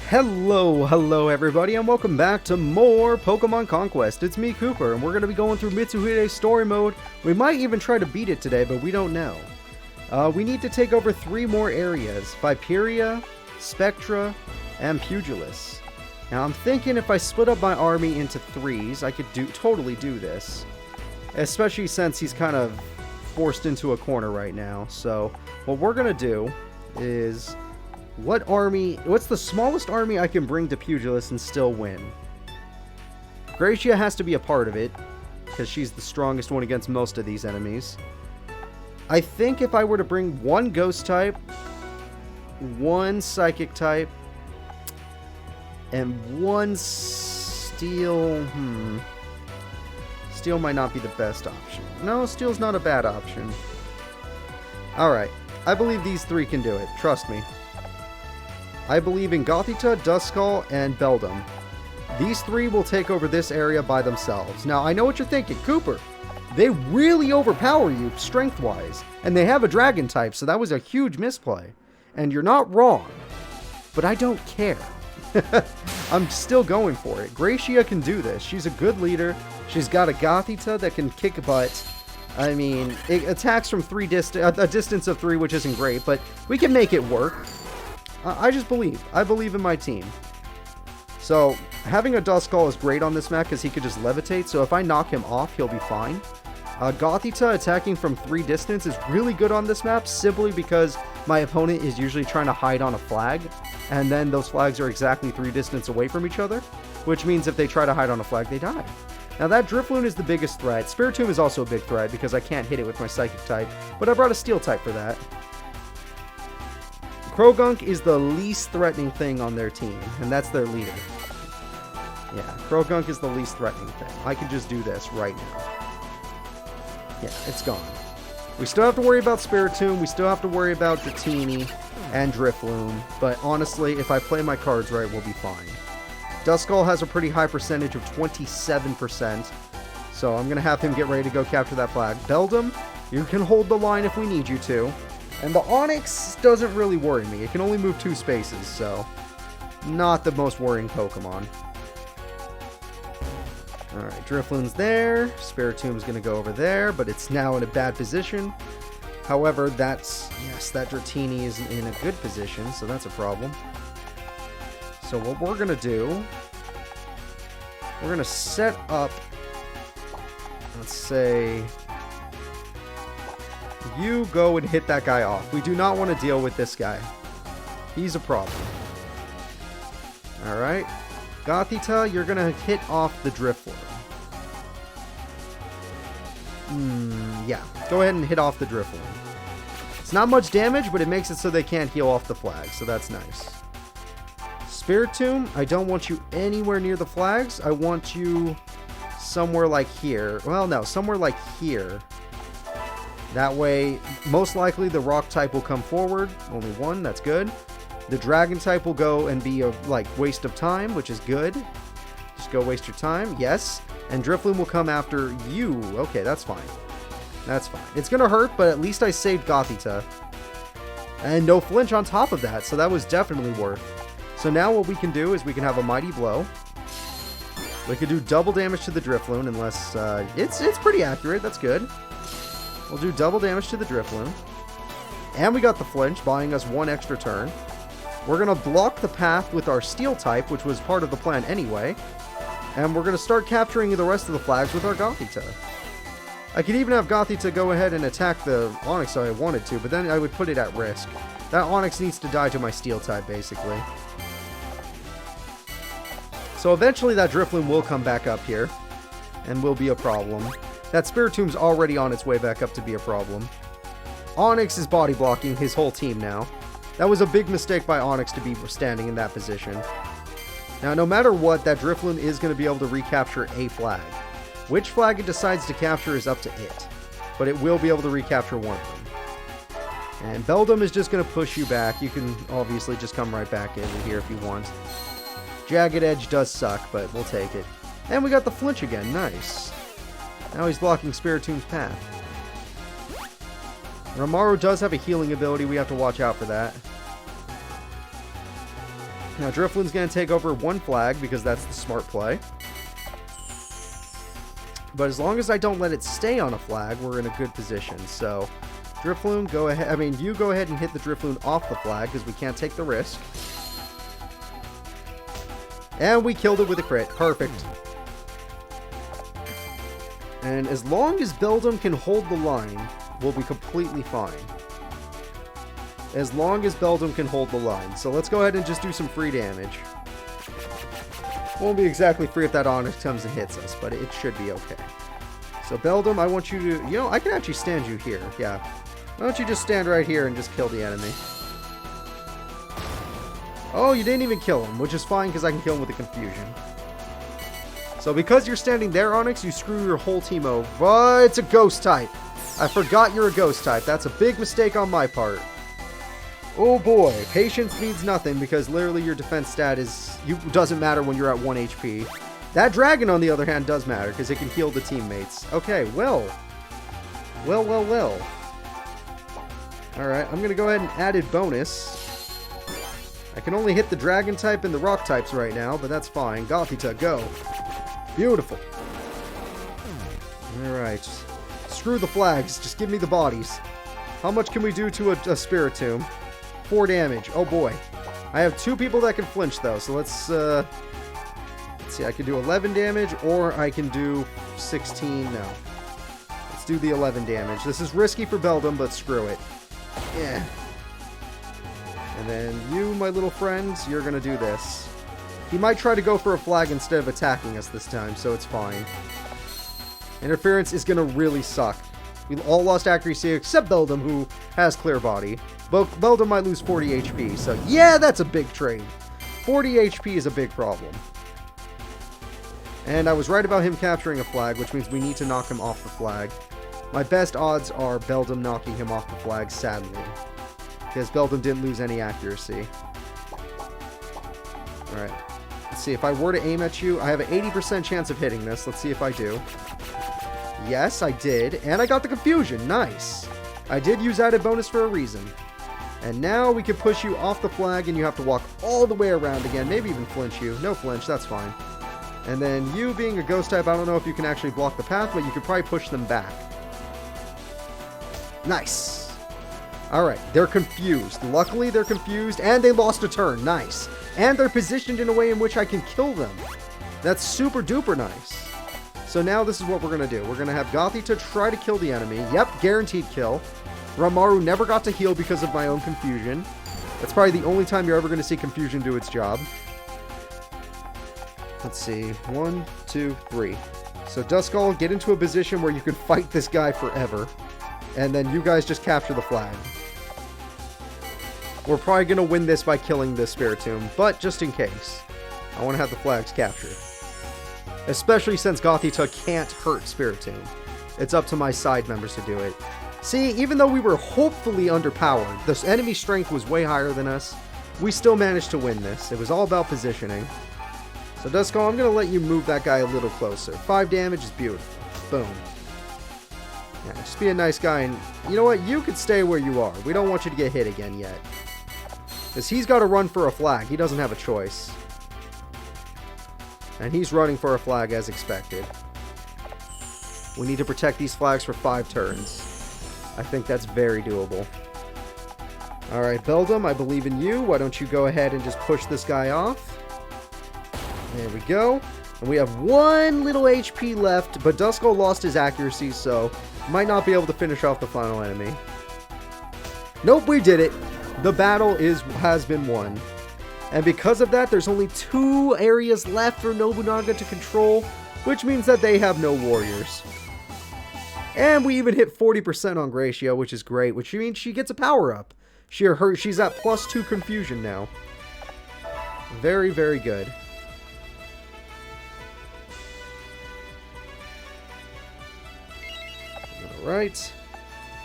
Hello everybody, and welcome back to more Pokemon Conquest. It's me, Cooper, and we're going to be going through Mitsuhide's story mode. We might even try to beat it today, but we don't know. We need to take over 3 more areas: Viperia, Spectra, and Pugilis. Now I'm thinking if I split up my army into 3s, I could totally do this. Especially since he's kind of forced into a corner right now. So what we're going to do is... what's the smallest army I can bring to Pugilis and still win? Gracia has to be a part of it, because she's the strongest one against most of these enemies. I think if I were to bring 1 ghost type, 1 psychic type, and 1 steel... Steel might not be the best option. No, steel's not a bad option. Alright, I believe these 3 can do it. Trust me. I believe in Gothita, Duskull, and Beldum. These 3 will take over this area by themselves. Now, I know what you're thinking. Cooper, they really overpower you strength-wise. And they have a dragon type, so that was a huge misplay. And you're not wrong. But I don't care. I'm still going for it. Gracia can do this. She's a good leader. She's got a Gothita that can kick butt. I mean, it attacks from a distance of 3, which isn't great, but we can make it work. I just believe. I believe in my team. So, having a Duskull is great on this map because he could just levitate, so if I knock him off, he'll be fine. Gothita attacking from 3 distance is really good on this map, simply because my opponent is usually trying to hide on a flag, and then those flags are exactly 3 distance away from each other, which means if they try to hide on a flag, they die. Now that Drifloon is the biggest threat. Spiritomb is also a big threat because I can't hit it with my Psychic type, but I brought a Steel type for that. Croagunk is the least threatening thing on their team, and that's their leader. Yeah, Croagunk is the least threatening thing. I can just do this right now. Yeah, it's gone. We still have to worry about Spiritomb, we still have to worry about Dratini and Drifloon, but honestly, if I play my cards right, we'll be fine. Duskull has a pretty high percentage of 27%, so I'm going to have him get ready to go capture that flag. Beldum, you can hold the line if we need you to. And the Onix doesn't really worry me. It can only move 2 spaces, so not the most worrying Pokemon. Alright, Drifloon's there. Spiritomb's going to go over there, but it's now in a bad position. However, that Dratini is in a good position, so that's a problem. So what we're going to do, we're going to set up, let's say... You go and hit that guy off. We do not want to deal with this guy. He's a problem. Alright. Gothita, you're going to hit off the Drifloon. Yeah. Go ahead and hit off the Drifloon. It's not much damage, but it makes it so they can't heal off the flag, so that's nice. Spiritomb, I don't want you anywhere near the flags. I want you somewhere like here. Well, no, somewhere like here. That way, most likely the rock type will come forward. Only 1, that's good. The dragon type will go and be a waste of time, which is good. Just go waste your time. Yes. And Drifloon will come after you. Okay, that's fine. That's fine. It's going to hurt, but at least I saved Gothita. And no flinch on top of that, so that was definitely worth. So now what we can do is we can have a Mighty Blow. We can do double damage to the Drifloon unless... it's pretty accurate. That's good. We'll do double damage to the Drifloon. And we got the flinch, buying us 1 extra turn. We're going to block the path with our Steel type, which was part of the plan anyway. And we're going to start capturing the rest of the flags with our Gothita. I could even have Gothita go ahead and attack the Onix if I wanted to, but then I would put it at risk. That Onix needs to die to my Steel type, basically. So eventually that Drifloon will come back up here, and will be a problem. That Spiritomb's already on its way back up to be a problem. Onix is body blocking his whole team now. That was a big mistake by Onix to be standing in that position. Now, no matter what, that Drifloon is going to be able to recapture a flag. Which flag it decides to capture is up to it. But it will be able to recapture 1 of them. And Beldum is just going to push you back. You can obviously just come right back in here if you want. Jagged Edge does suck, but we'll take it. And we got the flinch again. Nice. Now he's blocking Spiritomb's path. Ramaru does have a healing ability. We have to watch out for that. Now, Drifloon's going to take over one flag because that's the smart play. But as long as I don't let it stay on a flag, we're in a good position. So, Drifloon, go ahead. I mean, you go ahead and hit the Drifloon off the flag because we can't take the risk. And we killed it with a crit. Perfect. And as long as Beldum can hold the line, we'll be completely fine. As long as Beldum can hold the line. So let's go ahead and just do some free damage. Won't be exactly free if that Onyx comes and hits us, but it should be okay. So Beldum, I want you to... You know, I can actually stand you here. Yeah. Why don't you just stand right here and just kill the enemy? Oh, you didn't even kill him, which is fine because I can kill him with the confusion. So because you're standing there, Onyx, you screw your whole team over. But it's a ghost type. I forgot you're a ghost type. That's a big mistake on my part. Oh boy, patience means nothing because literally your defense stat doesn't matter when you're at 1 HP. That dragon, on the other hand, does matter because it can heal the teammates. Okay, well. Well. Alright, I'm going to go ahead and add a bonus. I can only hit the dragon type and the rock types right now, but that's fine. Gothita, go. Beautiful. Alright. Screw the flags, just give me the bodies. How much can we do to a Spirit Tomb? 4 damage. Oh boy. I have 2 people that can flinch though, so let's see. I can do 11 damage or I can do 16. No. Let's do the 11 damage. This is risky for Beldum, but screw it. Yeah. And then you, my little friends, you're gonna do this. He might try to go for a flag instead of attacking us this time, so it's fine. Interference is gonna really suck. We all lost accuracy except Beldum, who has clear body. But Beldum might lose 40 HP, so yeah, that's a big trade. 40 HP is a big problem. And I was right about him capturing a flag, which means we need to knock him off the flag. My best odds are Beldum knocking him off the flag, sadly. Because Beldum didn't lose any accuracy. Alright. Let's see, if I were to aim at you, I have an 80% chance of hitting this. Let's see if I do. Yes, I did. And I got the confusion. Nice. I did use added bonus for a reason. And now we can push you off the flag and you have to walk all the way around again. Maybe even flinch you. No flinch, that's fine. And then you being a ghost type, I don't know if you can actually block the path, but you could probably push them back. Nice. Alright, they're confused. Luckily, they're confused and they lost a turn. Nice. And they're positioned in a way in which I can kill them. That's super duper nice. So now this is what we're going to do. We're going to have Gothita try to kill the enemy. Yep, guaranteed kill. Ramaru never got to heal because of my own confusion. That's probably the only time you're ever going to see confusion do its job. Let's see. 1, 2, 3. So Duskull, get into a position where you can fight this guy forever. And then you guys just capture the flag. We're probably going to win this by killing the Spirit Tomb, but just in case, I want to have the flags captured. Especially since Gothita can't hurt Spirit Tomb. It's up to my side members to do it. See, even though we were hopefully underpowered, the enemy strength was way higher than us, we still managed to win this. It was all about positioning. So Duskull, I'm going to let you move that guy a little closer. 5 damage is beautiful. Boom. Yeah, just be a nice guy, and you know what? You could stay where you are. We don't want you to get hit again yet. Because he's got to run for a flag. He doesn't have a choice. And he's running for a flag as expected. We need to protect these flags for 5 turns. I think that's very doable. Alright, Beldum, I believe in you. Why don't you go ahead and just push this guy off? There we go. And we have 1 little HP left, but Duskull lost his accuracy, so might not be able to finish off the final enemy. Nope, we did it. The battle has been won. And because of that, there's only 2 areas left for Nobunaga to control, which means that they have no warriors. And we even hit 40% on Gracia, which is great, which means she gets a power-up. She's at +2 confusion now. Very, very good. Alright.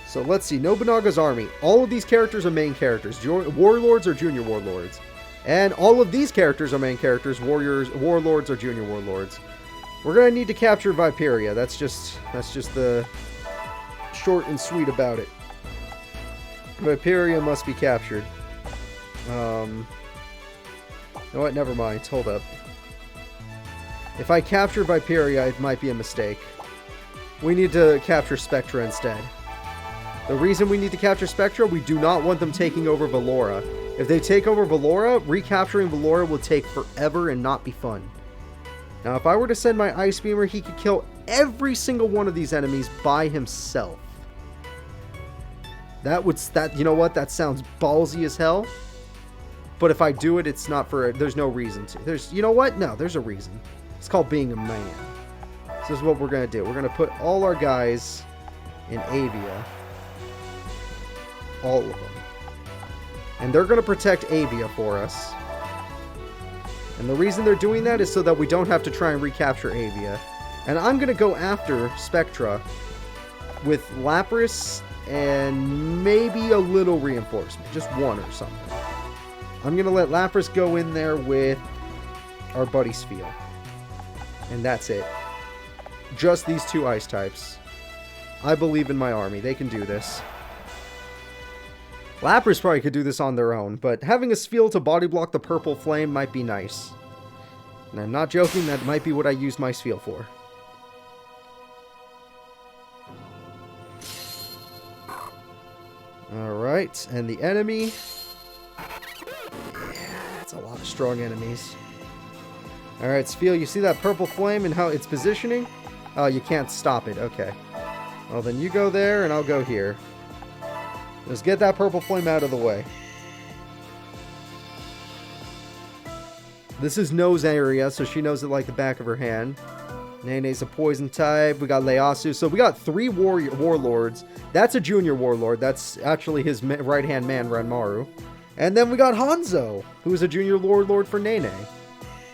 So let's see. Nobunaga's army. All of these characters are main characters. Warlords are junior warlords. And all of these characters are main characters. Warlords are junior warlords. We're going to need to capture Viperia. That's just the short and sweet about it. You know what? Never mind. Hold up. If I capture Viperia, it might be a mistake. We need to capture Spectra instead. The reason we need to capture Spectra, we do not want them taking over Valora. If they take over Valora, recapturing Valora will take forever and not be fun. Now, if I were to send my Ice Beamer, he could kill every single one of these enemies by himself. You know what? That sounds ballsy as hell. But if I do it, it's not for... There's no reason to. You know what? No, there's a reason. It's called being a man. So this is what we're going to do. We're going to put all our guys in Avia. All of them. And they're going to protect Avia for us. And the reason they're doing that is so that we don't have to try and recapture Avia. And I'm going to go after Spectra with Lapras and maybe a little reinforcement. Just one or something. I'm going to let Lapras go in there with our buddy Spheal. And that's it. Just these two ice types. I believe in my army. They can do this. Lapras probably could do this on their own, but having a Spheal to body block the purple flame might be nice. And I'm not joking, that might be what I use my Spheal for. Alright, and the enemy... Yeah, that's a lot of strong enemies. Alright, Spheal, you see that purple flame and how it's positioning? Oh, you can't stop it, okay. Well, then you go there and I'll go here. Just get that purple flame out of the way. This is No's area, so she knows it like the back of her hand. Nene's a poison type. We got Ieyasu. So we got 3 warlords. That's a junior warlord. That's actually his right-hand man, Ranmaru. And then we got Hanzo, who is a junior warlord for Nene.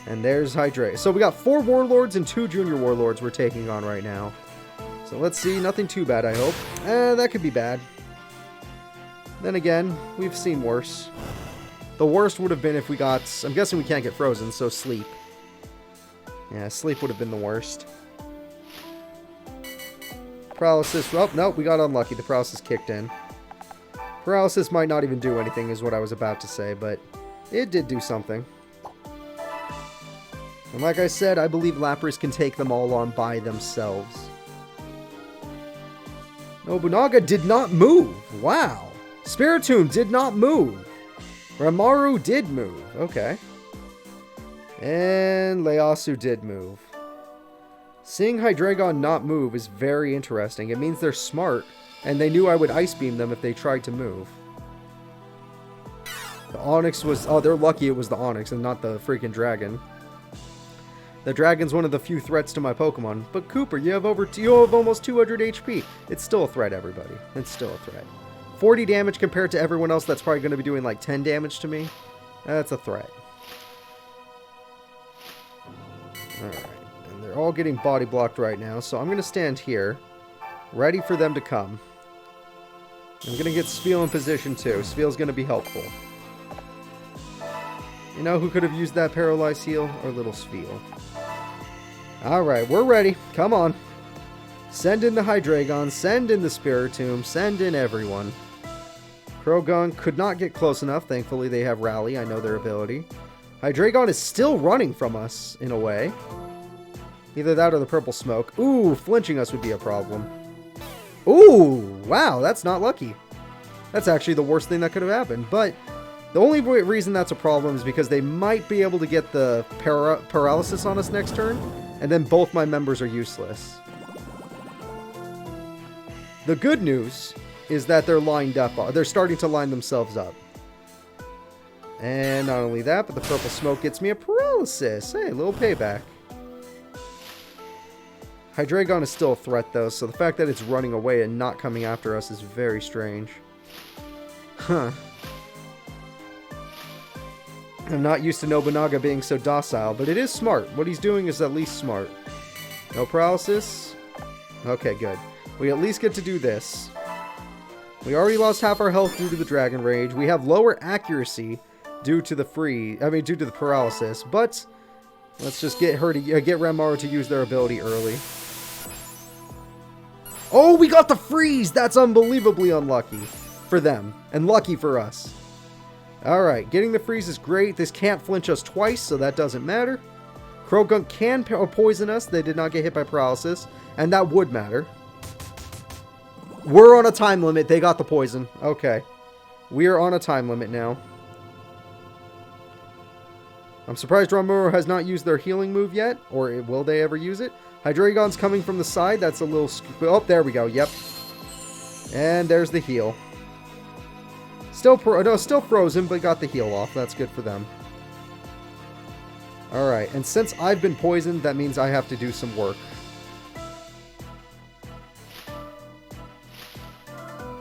And there's Hydra. So we got 4 warlords and 2 junior warlords we're taking on right now. So let's see. Nothing too bad, I hope. That could be bad. Then again, we've seen worse. The worst would have been if we got... I'm guessing we can't get frozen, so sleep. Yeah, sleep would have been the worst. Paralysis... Oh, no, we got unlucky. The paralysis kicked in. Paralysis might not even do anything, is what I was about to say, but it did do something. And like I said, I believe Lapras can take them all on by themselves. Nobunaga did not move. Wow. Spiritomb did not move. Ranmaru did move. Okay. And Ieyasu did move. Seeing Hydreigon not move is very interesting. It means they're smart, and they knew I would Ice Beam them if they tried to move. The Onix was... Oh, they're lucky it was the Onix and not the freaking dragon. The dragon's one of the few threats to my Pokemon. But Cooper, you have almost 200 HP. It's still a threat, everybody. It's still a threat. 40 damage compared to everyone else that's probably going to be doing like 10 damage to me. That's a threat. Alright. And they're all getting body blocked right now. So I'm going to stand here. Ready for them to come. I'm going to get Spheal in position too. Spheal's going to be helpful. You know who could have used that Paralyzed Heal? Our little Spheal. Alright, we're ready. Come on. Send in the Hydreigon. Send in the Spiritomb. Send in everyone. Croagunk could not get close enough. Thankfully, they have Rally. I know their ability. Hydreigon is still running from us, in a way. Either that or the purple smoke. Ooh, flinching us would be a problem. Ooh, wow, that's not lucky. That's actually the worst thing that could have happened. But the only reason that's a problem is because they might be able to get the paralysis on us next turn. And then both my members are useless. The good news is that they're lined up. They're starting to line themselves up. And not only that, but the purple smoke gets me a paralysis. Hey, a little payback. Hydreigon is still a threat, though, so the fact that it's running away and not coming after us is very strange. Huh. I'm not used to Nobunaga being so docile, but it is smart. What he's doing is at least smart. No paralysis? Okay, good. We at least get to do this. We already lost half our health due to the Dragon Rage. We have lower accuracy due to the due to the paralysis, but let's just get her to get Ranmaru to use their ability early. Oh, we got the freeze! That's unbelievably unlucky for them, and lucky for us. Alright, getting the freeze is great. This can't flinch us twice, so that doesn't matter. Krogunk can poison us. They did not get hit by paralysis, and that would matter. We're on a time limit. They got the poison. Okay. We are on a time limit now. I'm surprised Ronmuro has not used their healing move yet, or will they ever use it? Hydreigon's coming from the side. That's a little... Oh, there we go. Yep. And there's the heal. Still frozen, but got the heal off. That's good for them. Alright, and since I've been poisoned, that means I have to do some work.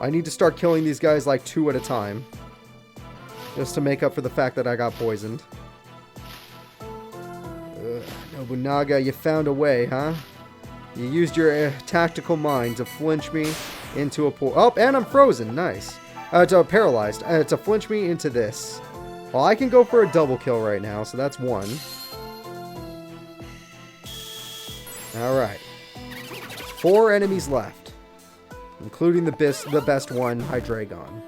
I need to start killing these guys like 2 at a time. Just to make up for the fact that I got poisoned. Nobunaga, you found a way, huh? You used your tactical mind to flinch me into a pool. Oh, and I'm frozen. Nice. Paralyzed. To flinch me into this. Well, I can go for a double kill right now, so that's 1. Alright. 4 enemies left. Including the best one, Hydreigon.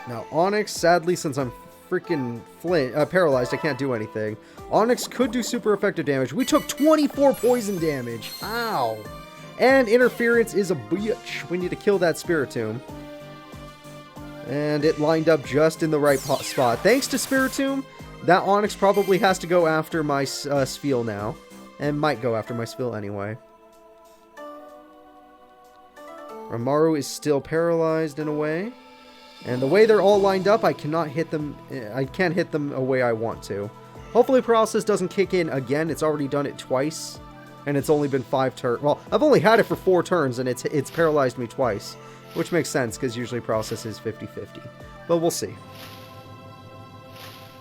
Now, Onyx, sadly, since I'm freaking paralyzed, I can't do anything. Onyx could do super effective damage. We took 24 poison damage. Ow. And interference is a bitch. We need to kill that Spiritomb. And it lined up just in the right spot. Thanks to Spiritomb, that Onyx probably has to go after my Spheal now. And might go after my Spheal anyway. Ranmaru is still paralyzed in a way. And the way they're all lined up, I cannot hit them. I can't hit them a way I want to. Hopefully paralysis doesn't kick in again. It's already done it twice. And it's only been 5 turns. Well, I've only had it for 4 turns, and it's paralyzed me twice. Which makes sense, because usually paralysis is 50-50. But we'll see.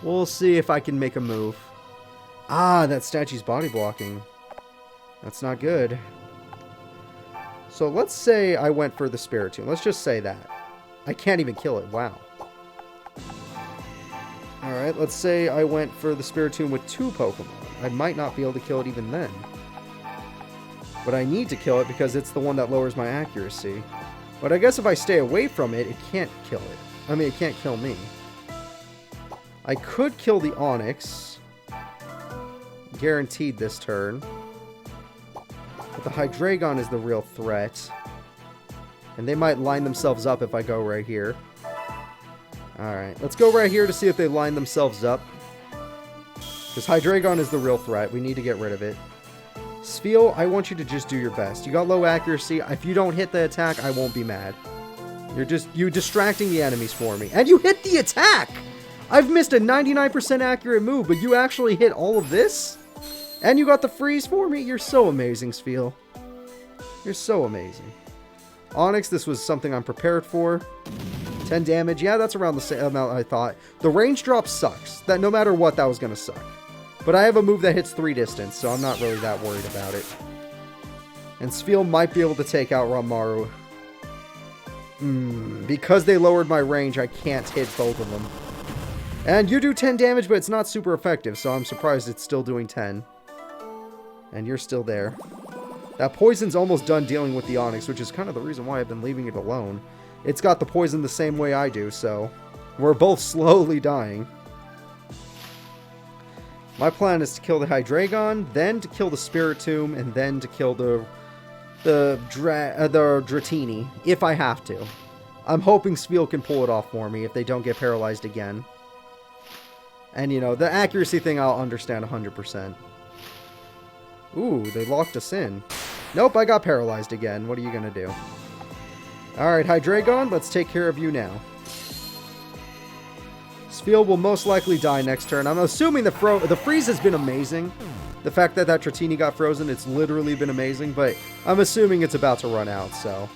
We'll see if I can make a move. Ah, that statue's body blocking. That's not good. So let's say I went for the Spiritomb. Let's just say that. I can't even kill it. Wow. Alright, let's say I went for the Spiritomb with 2 Pokemon. I might not be able to kill it even then. But I need to kill it because it's the one that lowers my accuracy. But I guess if I stay away from it, it can't kill it. I mean, it can't kill me. I could kill the Onyx. Guaranteed this turn. But the Hydreigon is the real threat. And they might line themselves up if I go right here. Alright, let's go right here to see if they line themselves up. Because Hydreigon is the real threat. We need to get rid of it. Spheal, I want you to just do your best. You got low accuracy. If you don't hit the attack, I won't be mad. You're distracting the enemies for me. And you hit the attack! I've missed a 99% accurate move, but you actually hit all of this? And you got the freeze for me? You're so amazing, Spheal. You're so amazing. Onyx, this was something I'm prepared for. 10 damage. Yeah, that's around the same amount I thought. The range drop sucks. That no matter what, that was going to suck. But I have a move that hits 3 distance, so I'm not really that worried about it. And Spheal might be able to take out Ranmaru. Because they lowered my range, I can't hit both of them. And you do 10 damage, but it's not super effective, so I'm surprised it's still doing 10. And you're still there. That poison's almost done dealing with the Onyx, which is kind of the reason why I've been leaving it alone. It's got the poison the same way I do, so we're both slowly dying. My plan is to kill the Hydreigon, then to kill the Spiritomb, and then to kill the Dratini, if I have to. I'm hoping Spheal can pull it off for me if they don't get paralyzed again. And, you know, the accuracy thing I'll understand 100%. Ooh, they locked us in. Nope, I got paralyzed again. What are you going to do? Alright, Hydreigon, let's take care of you now. Spheal will most likely die next turn. I'm assuming the freeze has been amazing. The fact that that Dratini got frozen, it's literally been amazing, but I'm assuming it's about to run out, so.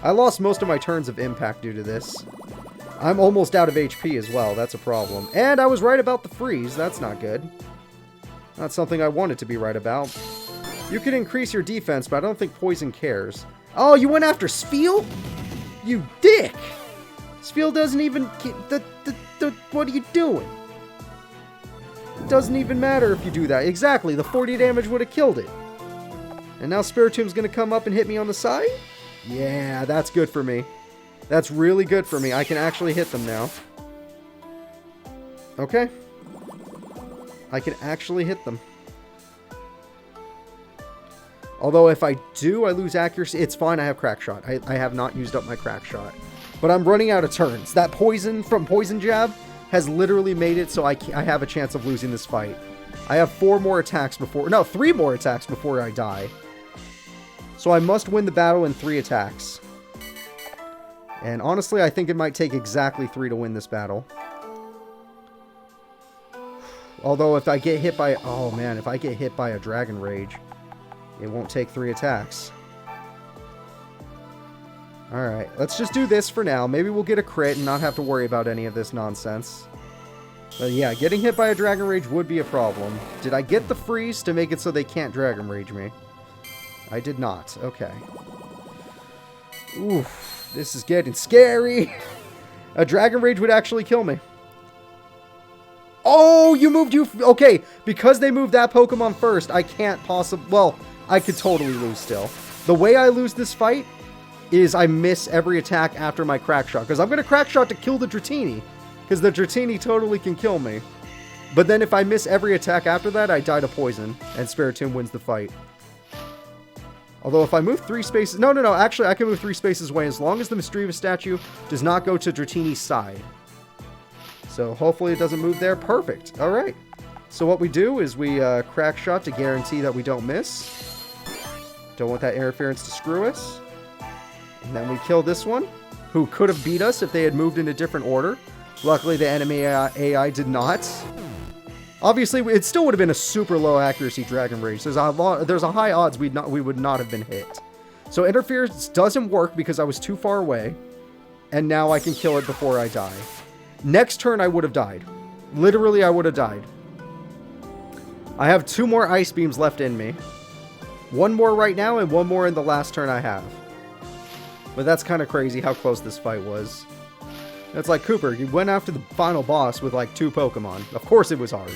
I lost most of my turns of impact due to this. I'm almost out of HP as well, that's a problem. And I was right about the freeze, that's not good. Not something I wanted to be right about. You can increase your defense, but I don't think poison cares. Oh, you went after Spheal? You dick! Spheal doesn't even... what are you doing? It doesn't even matter if you do that. Exactly, the 40 damage would have killed it. And now Spiritomb's going to come up and hit me on the side? Yeah, that's good for me. That's really good for me. I can actually hit them now. Okay. I can actually hit them. Although if I do, I lose accuracy. It's fine. I have crack shot. I have not used up my crack shot. But I'm running out of turns. That poison from poison jab has literally made it so I have a chance of losing this fight. I have 4 more attacks before... No, 3 more attacks before I die. So I must win the battle in 3 attacks. And honestly, I think it might take exactly 3 to win this battle. Although if I get hit by... Oh man, if I get hit by a Dragon Rage, it won't take 3 attacks. Alright, let's just do this for now. Maybe we'll get a crit and not have to worry about any of this nonsense. But yeah, getting hit by a Dragon Rage would be a problem. Did I get the freeze to make it so they can't Dragon Rage me? I did not. Okay. Oof, this is getting scary. A Dragon Rage would actually kill me. Oh, you moved you... Okay, because they moved that Pokemon first, I can't possibly... Well, I could totally lose still. The way I lose this fight is I miss every attack after my crack shot. Because I'm going to crack shot to kill the Dratini. Because the Dratini totally can kill me. But then if I miss every attack after that, I die to poison. And Spiritomb wins the fight. Although if I move 3 spaces... No. Actually, I can move 3 spaces away as long as the Mischievous statue does not go to Dratini's side. So hopefully it doesn't move there. Perfect. Alright. So what we do is we crack shot to guarantee that we don't miss. Don't want that interference to screw us. And then we kill this one, who could have beat us if they had moved in a different order. Luckily, the enemy AI did not. Obviously, it still would have been a super low accuracy Dragon Rage. There's a high odds we would not have been hit. So interference doesn't work because I was too far away. And now I can kill it before I die. Next turn, I would have died. Literally, I would have died. I have 2 more Ice Beams left in me. 1 more right now and 1 more in the last turn I have. But that's kind of crazy how close this fight was. It's like, Cooper, you went after the final boss with like 2 Pokemon. Of course it was hard.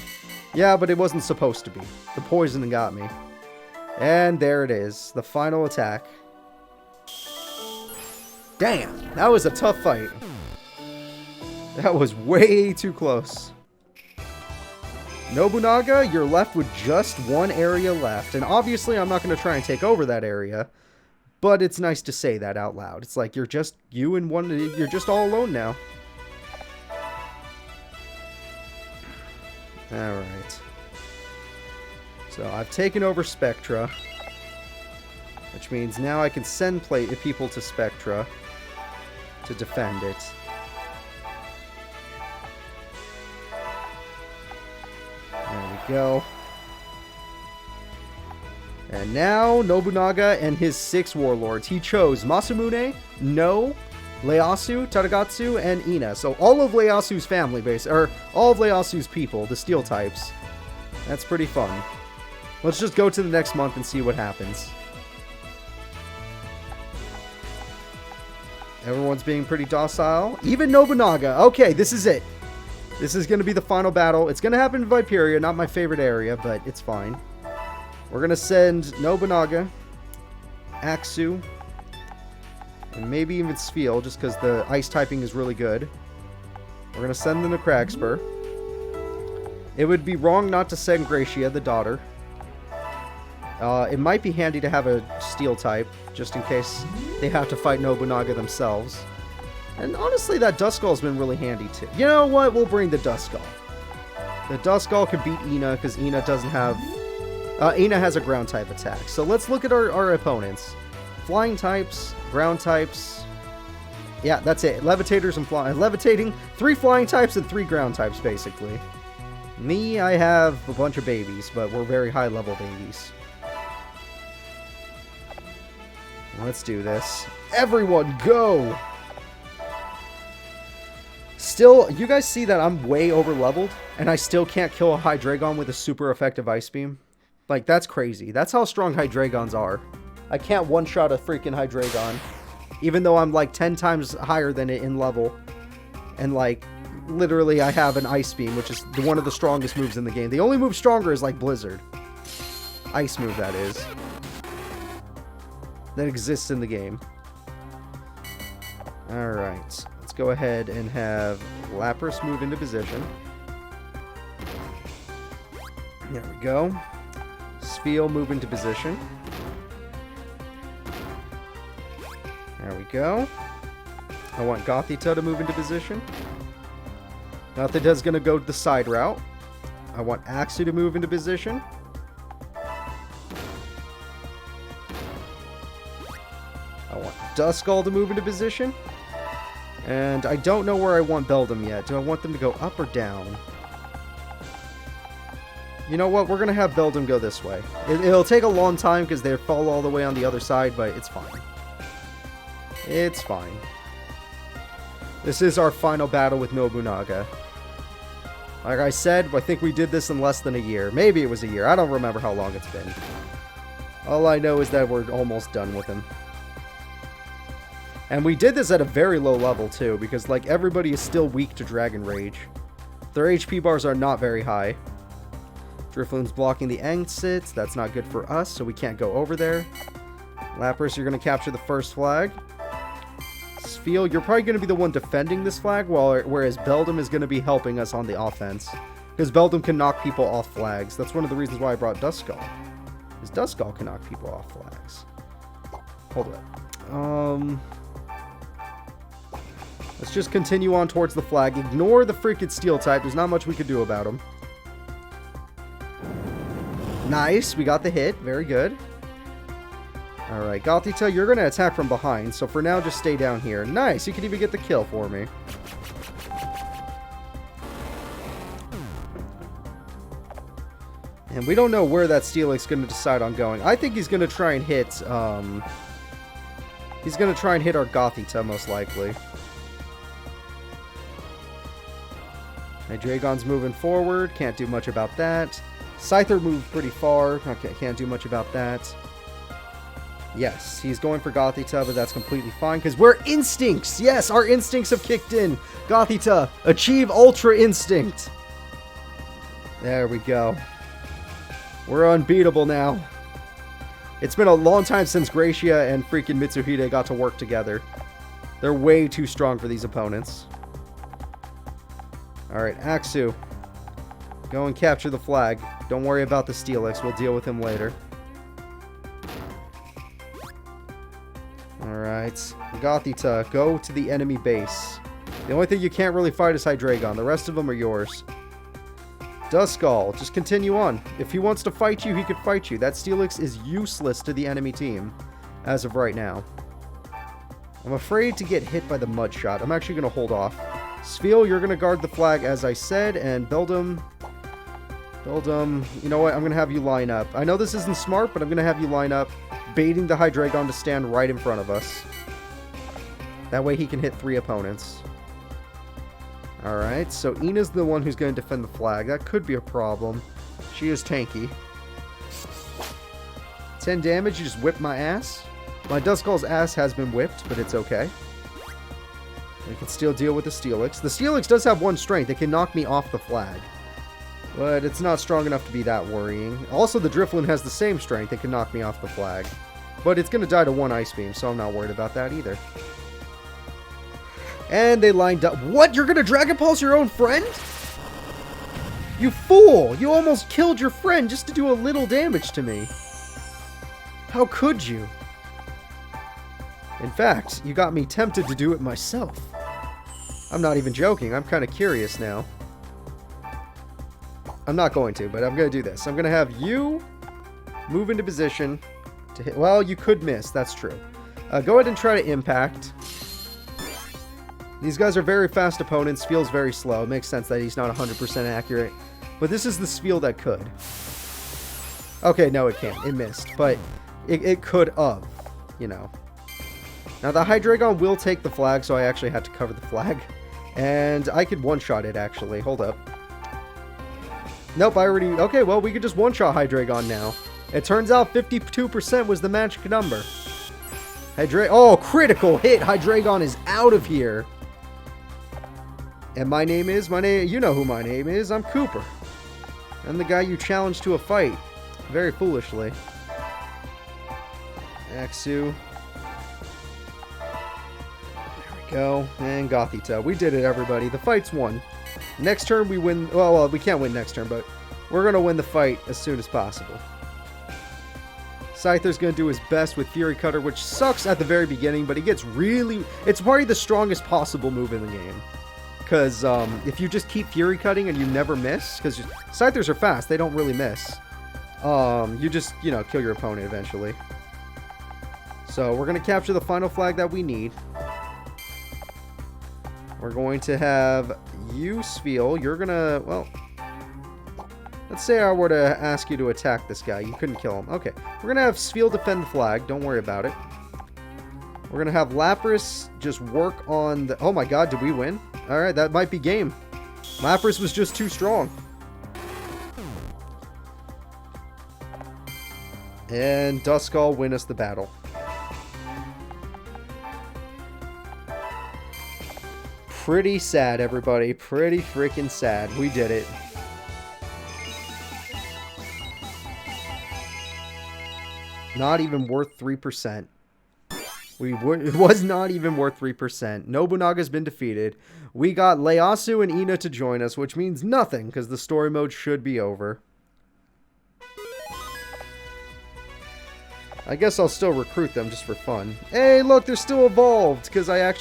Yeah, but it wasn't supposed to be. The poison got me. And there it is. The final attack. Damn, that was a tough fight. That was way too close. Nobunaga, you're left with just 1 area left. And obviously I'm not going to try and take over that area. But it's nice to say that out loud. It's like you're just you're just all alone now. Alright. So I've taken over Spectra. Which means now I can send people to Spectra to defend it. There we go. And now, Nobunaga and his 6 warlords. He chose Masamune, No, Ieyasu, Tadagatsu, and Ina. So all of Ieyasu's family base, or all of Ieyasu's people, the steel types. That's pretty fun. Let's just go to the next month and see what happens. Everyone's being pretty docile. Even Nobunaga. Okay, this is it. This is going to be the final battle. It's going to happen in Viperia, not my favorite area, but it's fine. We're going to send Nobunaga, Aksu, and maybe even Spheal, just because the ice typing is really good. We're going to send them to Cragspur. It would be wrong not to send Gracia, the daughter. It might be handy to have a steel type, just in case they have to fight Nobunaga themselves. And honestly, that Duskull's been really handy too. You know what? We'll bring the Duskull. The Duskull could beat Ina, because Ina doesn't have... Ina has a ground type attack. So let's look at our opponents. Flying types, ground types. Yeah, that's it. Levitators and levitating. 3 flying types and 3 ground types, basically. Me, I have a bunch of babies, but we're very high level babies. Let's do this. Everyone, go! Still, you guys see that I'm way over leveled, and I still can't kill a Hydreigon with a super effective Ice Beam? Like, that's crazy. That's how strong Hydreigons are. I can't one-shot a freaking Hydreigon. Even though I'm like 10 times higher than it in level. And like, literally I have an Ice Beam, which is one of the strongest moves in the game. The only move stronger is like Blizzard. Ice move, that is. That exists in the game. Alright. Let's go ahead and have Lapras move into position. There we go. Spheal move into position. There we go. I want Gothita to move into position. Gothita's going to go the side route. I want Axu to move into position. I want Duskull to move into position. And I don't know where I want Beldum yet. Do I want them to go up or down? You know what? We're going to have Beldum go this way. It'll take a long time because they fall all the way on the other side, but it's fine. It's fine. This is our final battle with Nobunaga. Like I said, I think we did this in less than a year. Maybe it was a year. I don't remember how long it's been. All I know is that we're almost done with him. And we did this at a very low level, too, because, like, everybody is still weak to Dragon Rage. Their HP bars are not very high. Drifloon's blocking the exits. That's not good for us, so we can't go over there. Lapras, you're going to capture the first flag. Spheal, you're probably going to be the one defending this flag, whereas Beldum is going to be helping us on the offense. Because Beldum can knock people off flags. That's one of the reasons why I brought Duskull. Because Duskull can knock people off flags. Hold up. Let's just continue on towards the flag. Ignore the freaking steel type. There's not much we could do about him. Nice. We got the hit. Very good. Alright, Gothita, you're going to attack from behind. So for now, just stay down here. Nice. You can even get the kill for me. And we don't know where that Steelix's going to decide on going. I think he's going to try and hit... he's going to try and hit our Gothita, most likely. Hydreigon's moving forward. Can't do much about that. Scyther moved pretty far. Okay, can't do much about that. Yes, he's going for Gothita, but that's completely fine, because we're instincts! Yes, our instincts have kicked in! Gothita, achieve Ultra Instinct! There we go. We're unbeatable now. It's been a long time since Gracia and freaking Mitsuhide got to work together. They're way too strong for these opponents. Alright, Axu. Go and capture the flag. Don't worry about the Steelix. We'll deal with him later. Alright. Gothita, go to the enemy base. The only thing you can't really fight is Hydreigon. The rest of them are yours. Duskull, just continue on. If he wants to fight you, he could fight you. That Steelix is useless to the enemy team as of right now. I'm afraid to get hit by the mud shot. I'm actually going to hold off. Spheal, you're going to guard the flag as I said, and Beldum, you know what? I'm going to have you line up. I know this isn't smart, but I'm going to have you line up, baiting the Hydreigon to stand right in front of us. That way he can hit 3 opponents. Alright, so Ina's the one who's going to defend the flag. That could be a problem. She is tanky. 10 damage, you just whipped my ass. My Duskull's ass has been whipped, but it's okay. We can still deal with the Steelix. The Steelix does have 1 strength. It can knock me off the flag. But it's not strong enough to be that worrying. Also, the Drifloon has the same strength. It can knock me off the flag. But it's going to die to 1 Ice Beam, so I'm not worried about that either. And they lined up. What? You're going to Dragon Pulse your own friend? You fool! You almost killed your friend just to do a little damage to me. How could you? In fact, you got me tempted to do it myself. I'm not even joking. I'm kind of curious now. I'm not going to, but I'm going to do this. I'm going to have you move into position to hit. Well, you could miss. That's true. Go ahead and try to impact. These guys are very fast opponents. Spheal's very slow. It makes sense that he's not 100% accurate. But this is the Spheal that could. Okay, no, it can't. It missed. But it could have, you know. Now, the Hydreigon will take the flag, so I actually had to cover the flag. And I could one-shot it, actually. Hold up. Nope, I already... Okay, well, we could just one-shot Hydreigon now. It turns out 52% was the magic number. Oh, critical hit! Hydreigon is out of here. And my name is... You know who my name is. I'm Cooper. I'm the guy you challenged to a fight. Very foolishly. Axu. There we go. And Gothita. We did it, everybody. The fight's won. Next turn we win. Well, we can't win next turn, but we're going to win the fight as soon as possible. Scyther's going to do his best with Fury Cutter, which sucks at the very beginning, but he gets really... It's probably the strongest possible move in the game. Because if you just keep Fury Cutting and you never miss, because Scythers are fast, they don't really miss. You just, you know, kill your opponent eventually. So we're going to capture the final flag that we need. We're going to have you, Sfeel. You're going to, well... Let's say I were to ask you to attack this guy. You couldn't kill him. Okay. We're going to have Sfeel defend the flag. Don't worry about it. We're going to have Lapras just work on the... Oh my god, did we win? Alright, that might be game. Lapras was just too strong. And Duskull win us the battle. Pretty sad, everybody. Pretty freaking sad. We did it. Not even worth 3%. It was not even worth 3%. Nobunaga's been defeated. We got Ieyasu and Ina to join us, which means nothing, because the story mode should be over. I guess I'll still recruit them just for fun. Hey, look, they're still evolved, because I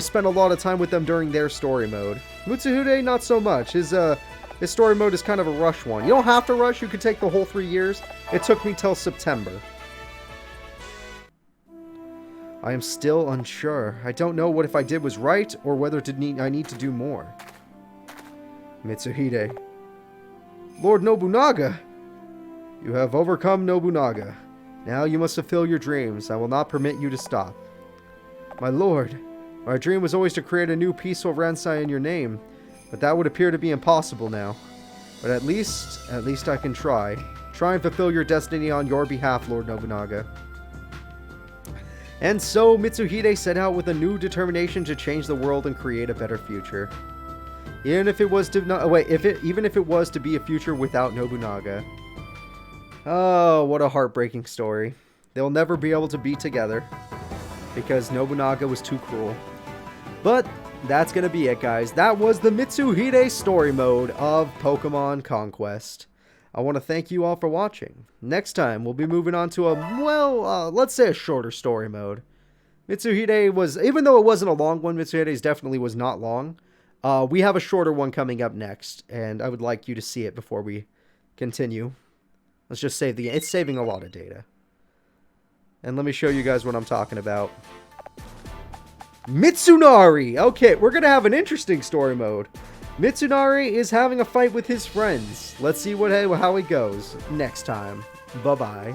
spent a lot of time with them during their story mode. Mitsuhide, not so much. His story mode is kind of a rush one. You don't have to rush. You could take the whole 3 years. It took me till September. I am still unsure. I don't know what if I did was right, or whether I need to do more. Mitsuhide. Lord Nobunaga! You have overcome Nobunaga. Now you must fulfill your dreams. I will not permit you to stop. My lord, my dream was always to create a new peaceful Ransai in your name, but that would appear to be impossible now. But at least I can try. Try and fulfill your destiny on your behalf, Lord Nobunaga. And so, Mitsuhide set out with a new determination to change the world and create a better future. Even if it was to be a future without Nobunaga. Oh, what a heartbreaking story. They'll never be able to be together because Nobunaga was too cruel. But that's going to be it, guys. That was the Mitsuhide story mode of Pokemon Conquest. I want to thank you all for watching. Next time, we'll be moving on to let's say a shorter story mode. Mitsuhide was, even though it wasn't a long one, Mitsuhide's definitely was not long. We have a shorter one coming up next, and I would like you to see it before we continue. Let's just save the... It's saving a lot of data. And let me show you guys what I'm talking about. Mitsunari! Okay, we're going to have an interesting story mode. Mitsunari is having a fight with his friends. Let's see how it goes next time. Bye-bye.